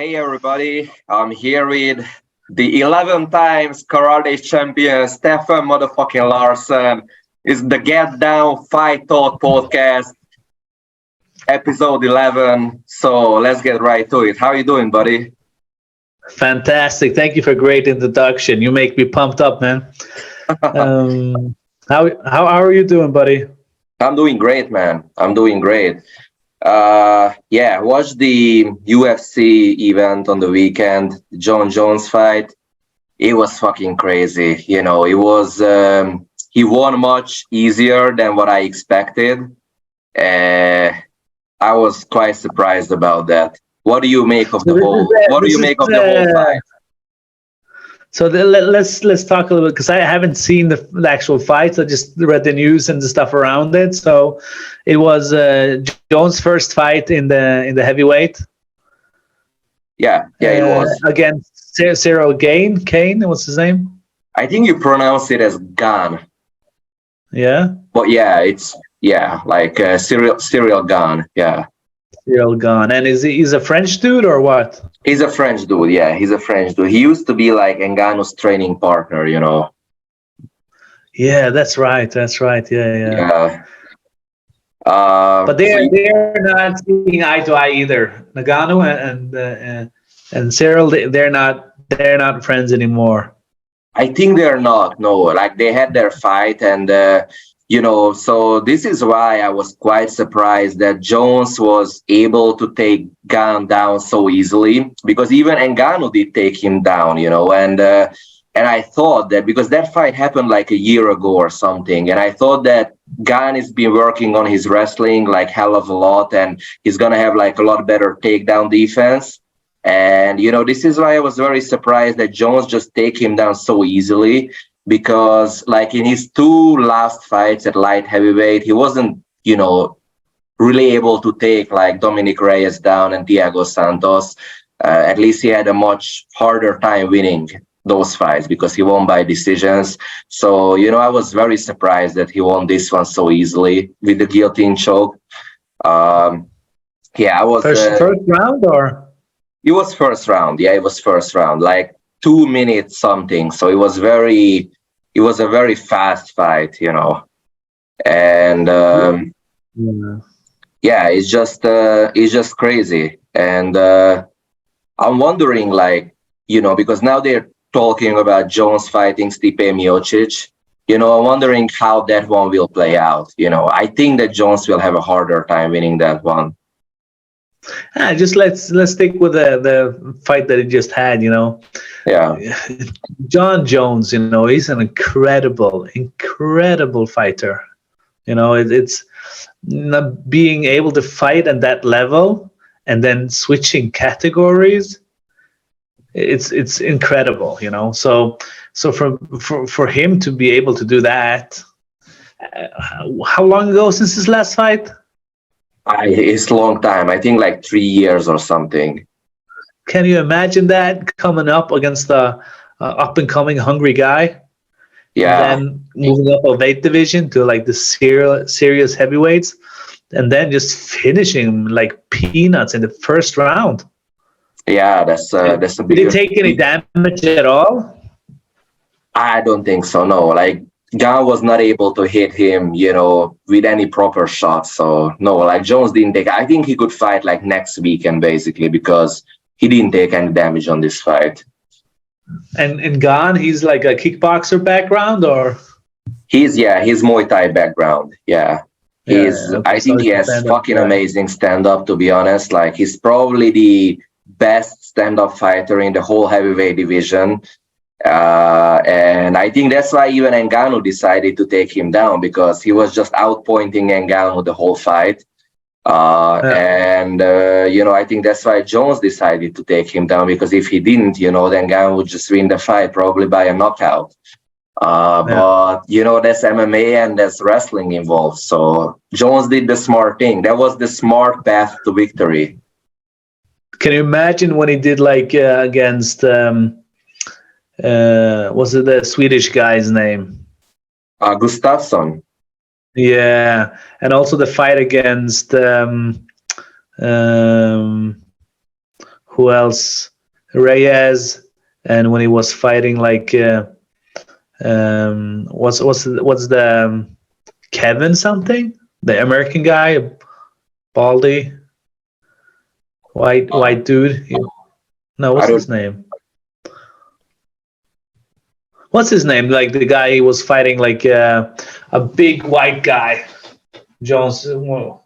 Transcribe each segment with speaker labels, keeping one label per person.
Speaker 1: Hey everybody, I'm here with the 11 times karate champion Steffen motherfucking Larson. It's the Get Down Fight Talk podcast, episode 11. So let's get right to it. How are you doing, buddy?
Speaker 2: Fantastic. Thank you for a great introduction. You make me pumped up, man. How are you doing, buddy?
Speaker 1: I'm doing great, man. I'm doing great. Watched the UFC event on the weekend, Jon Jones fight. It was fucking crazy. He won much easier than what I expected. I was quite surprised about that. What do you make of the whole? What do you make of the whole fight?
Speaker 2: So let's talk a little bit because I haven't seen the actual fights. I just read the news and the stuff around it. So it was Jones' first fight in the heavyweight.
Speaker 1: Yeah, it was
Speaker 2: against Cyril Kane. What's his name?
Speaker 1: I think you pronounce it as Gan.
Speaker 2: Yeah.
Speaker 1: But like Cyril Gan. Yeah.
Speaker 2: Cyril Gane. And he's a French dude or what?
Speaker 1: He's a French dude. Yeah, he's a French dude. He used to be like Ngannou's training partner,
Speaker 2: Yeah, that's right. Yeah. But they're not seeing eye to eye either. Ngannou and Cyril, they're not friends anymore.
Speaker 1: I think they're not. No, like they had their fight, and so this is why I was quite surprised that Jones was able to take Gane down so easily, because even Ngannou did take him down, and I thought that because that fight happened like a year ago or something, and I thought that Gane has been working on his wrestling like hell of a lot, and he's gonna have like a lot better takedown defense. And this is why I was very surprised that Jones just take him down so easily. Because like in his two last fights at light heavyweight, he wasn't, really able to take like Dominic Reyes down and Thiago Santos. At least he had a much harder time winning those fights because he won by decisions. So, I was very surprised that he won this one so easily with the guillotine choke. I was...
Speaker 2: First round or?
Speaker 1: It was first round. Yeah, it was first round. Like 2 minutes something. So it was a very fast fight, and it's just crazy. And I'm wondering, like, because now they're talking about Jones fighting Stipe Miocic. I'm wondering how that one will play out. I think that Jones will have a harder time winning that one.
Speaker 2: Just let's stick with the fight that he just had.
Speaker 1: Yeah.
Speaker 2: Jon Jones, he's an incredible fighter. It's not being able to fight at that level and then switching categories. It's incredible. So for him to be able to do that, how long ago since his last fight?
Speaker 1: It's a long time. I think like 3 years or something.
Speaker 2: Can you imagine that coming up against the up-and-coming hungry guy?
Speaker 1: Yeah.
Speaker 2: And then moving up a weight division to like the serious heavyweights, and then just finishing him like peanuts in the first round.
Speaker 1: Yeah, that's a big...
Speaker 2: Did he take any damage at all?
Speaker 1: I don't think so. No, like Gane was not able to hit him, with any proper shots. So no, like Jones didn't take. I think he could fight like next weekend basically because he didn't take any damage on this fight.
Speaker 2: And Gane, he's like a kickboxer background, or
Speaker 1: he's Muay Thai background. Yeah. I think he has fucking amazing stand-up, to be honest. Like he's probably the best stand-up fighter in the whole heavyweight division. And I think that's why even Ngannou decided to take him down, because he was just outpointing Ngannou the whole fight. I think that's why Jones decided to take him down, because if he didn't, then Ngannou would just win the fight probably by a knockout. But there's MMA and there's wrestling involved. So Jones did the smart thing. That was the smart path to victory.
Speaker 2: Can you imagine when he did like against was it the Swedish guy's name?
Speaker 1: Gustafsson.
Speaker 2: Yeah, and also the fight against who else? Reyes, and when he was fighting like what's the Kevin something, the American guy, baldy, white dude. No,
Speaker 1: I
Speaker 2: what's
Speaker 1: don't.
Speaker 2: his name? What's his name? Like the guy he was fighting, like a big white guy. Jones. Well,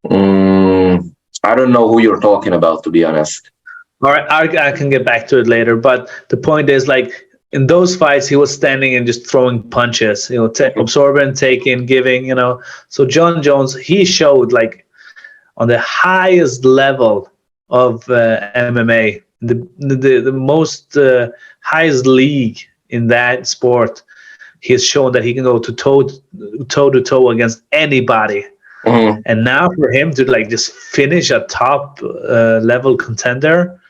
Speaker 1: Mm, I don't know who you're talking about, to be honest.
Speaker 2: all right, I can get back to it later. But the point is, like in those fights, he was standing and just throwing punches. Absorbing, taking, giving. So Jon Jones, he showed like on the highest level of MMA, the most highest league in that sport. He has shown that he can go toe to toe against anybody.
Speaker 1: Mhm.
Speaker 2: And now for him to like just finish a top level contender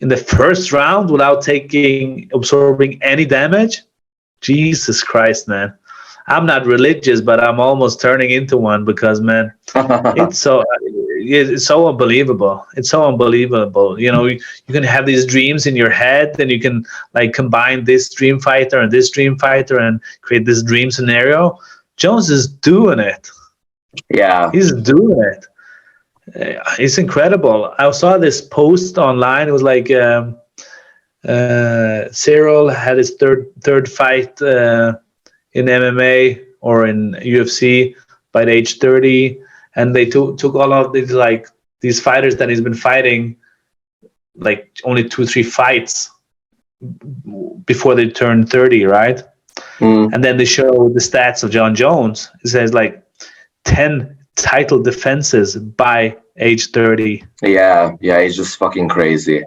Speaker 2: in the first round without absorbing any damage, Jesus Christ, man. I'm not religious, but I'm almost turning into one because, man, it's so unbelievable. It's so unbelievable. You can have these dreams in your head, and you can like combine this dream fighter and this dream fighter and create this dream scenario. Jones is doing it.
Speaker 1: Yeah.
Speaker 2: He's doing it. It's incredible. I saw this post online. It was like Cyril had his third fight in MMA or in UFC by the age 30, and they took all of these fighters that he's been fighting, like only 2-3 fights before they turn 30, right?
Speaker 1: Mm.
Speaker 2: And then they show the stats of Jon Jones. It says like 10 title defenses by age 30.
Speaker 1: Yeah, he's just fucking crazy.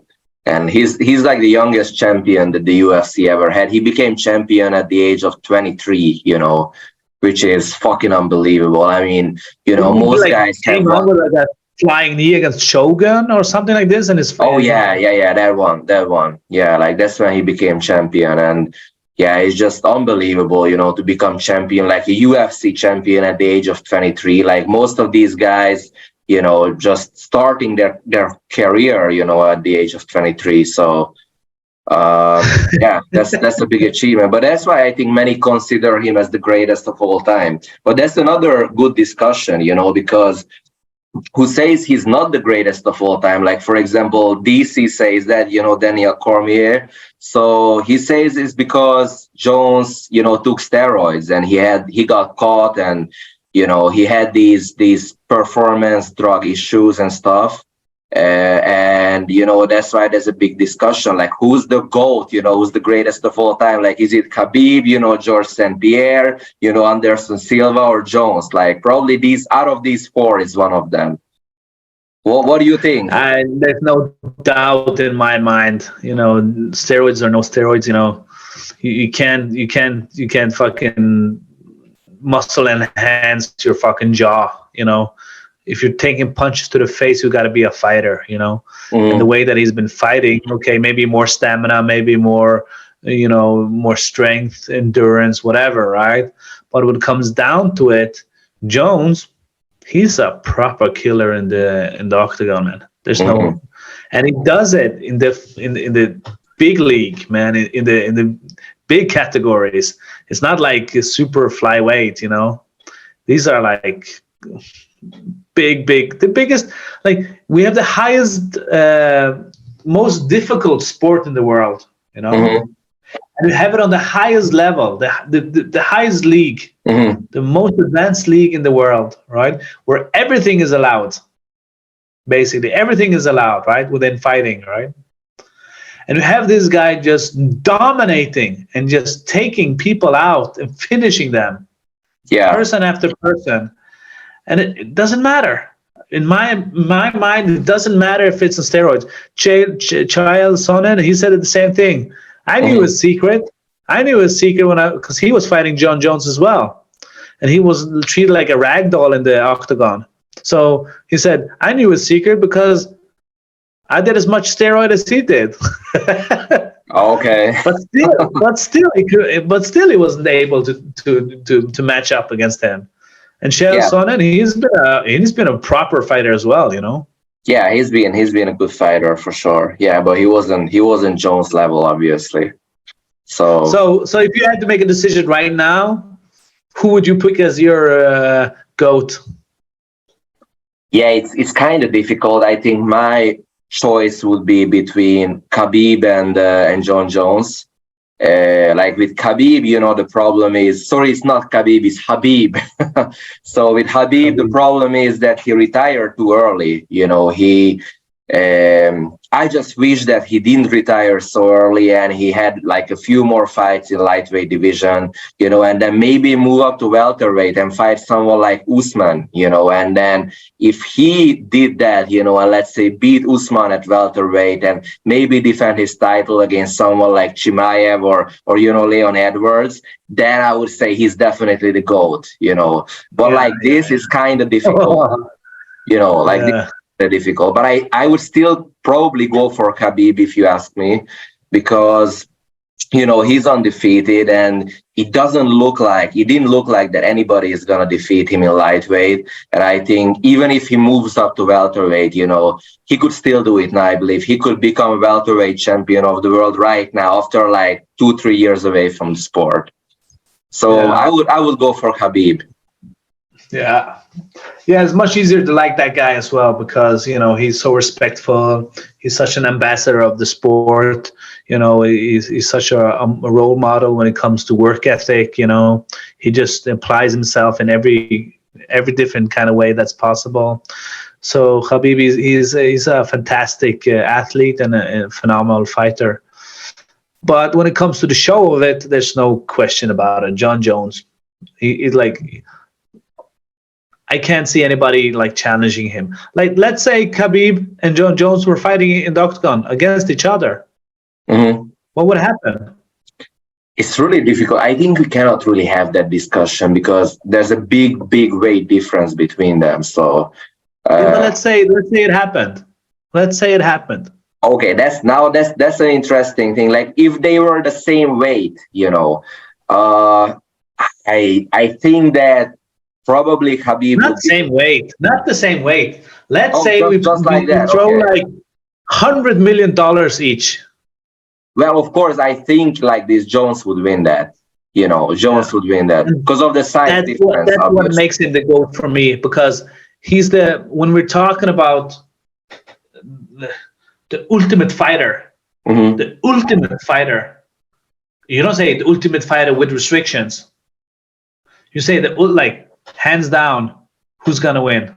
Speaker 1: And he's like the youngest champion that the UFC ever had. He became champion at the age of 23, which is fucking unbelievable. I mean, most
Speaker 2: like,
Speaker 1: guys have
Speaker 2: like that flying knee against Shogun or something like this, and his
Speaker 1: Oh yeah, that one. Yeah, like that's when he became champion. And yeah, it's just unbelievable, to become champion, like a UFC champion at the age of 23. Like most of these guys, just starting their career, at the age of 23. So yeah, that's a big achievement. But that's why I think many consider him as the greatest of all time. But that's another good discussion, because who says he's not the greatest of all time? Like, for example, DC says that, Daniel Cormier. So he says it's because Jones, took steroids and he got caught, and, he had these performance drug issues and stuff. And that's why there's a big discussion, like who's the GOAT, who's the greatest of all time? Like, is it Khabib, George St. Pierre, Anderson Silva, or Jones? Like, probably out of these four is one of them. Well, what do you think?
Speaker 2: There's no doubt in my mind. Steroids or no steroids, you can't fucking muscle enhance your fucking jaw. If you're taking punches to the face, you got to be a fighter, And the way that he's been fighting, okay, maybe more stamina, maybe more, more strength, endurance, whatever, right? But when it comes down to it, Jones, he's a proper killer in the octagon, man. There's no, and he does it in the big league, man. In the big categories, it's not like a super flyweight, These are like big, the biggest. Like, we have the highest, most difficult sport in the world, and you have it on the highest level, the highest league, the most advanced league in the world, right? Where everything is allowed. Basically, everything is allowed, right? Within fighting, right? And you have this guy just dominating and just taking people out and finishing them, person after person. And it doesn't matter. In my mind, it doesn't matter if it's on steroids. Chael Sonnen, he said the same thing. I knew his secret. Because he was fighting Jon Jones as well. And he was treated like a rag doll in the octagon. So he said, I knew his secret because I did as much steroid as he did.
Speaker 1: Okay.
Speaker 2: but still, he wasn't able to match up against him. And Chael Sonnen, he's been a proper fighter as well,
Speaker 1: Yeah, he's been a good fighter for sure. Yeah, but he wasn't Jones level, obviously. So
Speaker 2: So if you had to make a decision right now, who would you pick as your goat?
Speaker 1: yeah, it's kind of difficult. I think my choice would be between Khabib and Jon Jones. Like with Khabib, the problem is, sorry, it's not Khabib, it's Habib. So with Habib, the problem is that he retired too early. I just wish that he didn't retire so early and he had like a few more fights in lightweight division, and then maybe move up to welterweight and fight someone like Usman, and then if he did that, and let's say beat Usman at welterweight and maybe defend his title against someone like Chimaev or Leon Edwards, then I would say he's definitely the GOAT, But this is kind of difficult, this difficult, but I would still probably go for Khabib if you ask me, because he's undefeated and it didn't look like that anybody is gonna defeat him in lightweight. And I think even if he moves up to welterweight, he could still do it now. I believe he could become a welterweight champion of the world right now after like 2-3 years away from the sport. So I would go for Khabib.
Speaker 2: Yeah, it's much easier to like that guy as well because he's so respectful. He's such an ambassador of the sport. He's such a role model when it comes to work ethic. He just applies himself in every different kind of way that's possible. So Khabib, he's a fantastic athlete and a phenomenal fighter. But when it comes to the show of it, there's no question about it. Jon Jones, he's like, I can't see anybody like challenging him. Like, let's say Khabib and Jon Jones were fighting in the octagon against each other.
Speaker 1: Mm-hmm.
Speaker 2: What would happen?
Speaker 1: It's really difficult. I think we cannot really have that discussion because there's a big weight difference between them. So,
Speaker 2: but let's say it happened. Let's say it happened.
Speaker 1: Okay, that's an interesting thing. Like if they were the same weight, I think that probably Khabib
Speaker 2: not the same weight. Let's say
Speaker 1: we
Speaker 2: throw like $100 million each.
Speaker 1: Well, of course, I think like this Jones would win that. Jones would win that because of the size difference.
Speaker 2: That's what makes him the GOAT for me, because he's when we're talking about the ultimate fighter, the ultimate fighter. You don't say the ultimate fighter with restrictions. You say hands down, who's gonna win?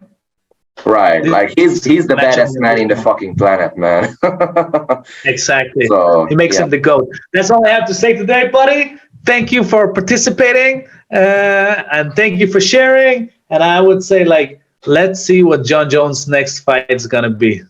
Speaker 1: Right, like he's the baddest man in the fucking planet, man.
Speaker 2: Exactly. So he makes him the GOAT. That's all I have to say today, buddy. Thank you for participating, and thank you for sharing. And I would say, let's see what Jon Jones' next fight is gonna be.